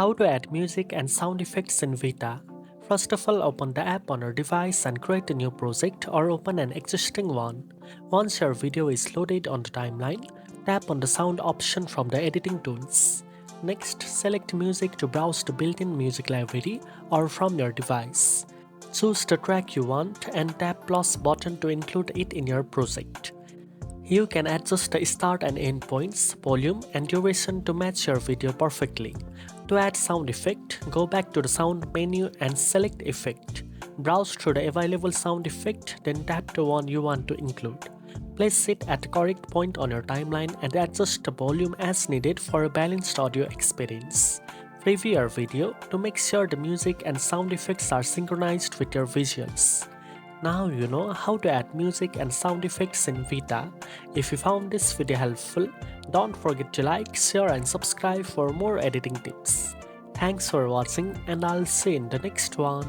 How to add music and sound effects in Vita. First of all, open the app on your device and create a new project or open an existing one. Once your video is loaded on the timeline, tap on the sound option from the editing tools. Next, select music to browse the built-in music library or from your device. Choose the track you want and tap plus button to include it in your project. You can adjust the start and end points, volume, and duration to match your video perfectly. To add sound effect, go back to the sound menu and select effect. Browse through the available sound effect, then tap the one you want to include. Place it at the correct point on your timeline and adjust the volume as needed for a balanced audio experience. Preview your video to make sure the music and sound effects are synchronized with your visuals. Now you know how to add music and sound effects in Vita. If you found this video helpful, don't forget to like, share and subscribe for more editing tips. Thanks for watching and I'll see you in the next one.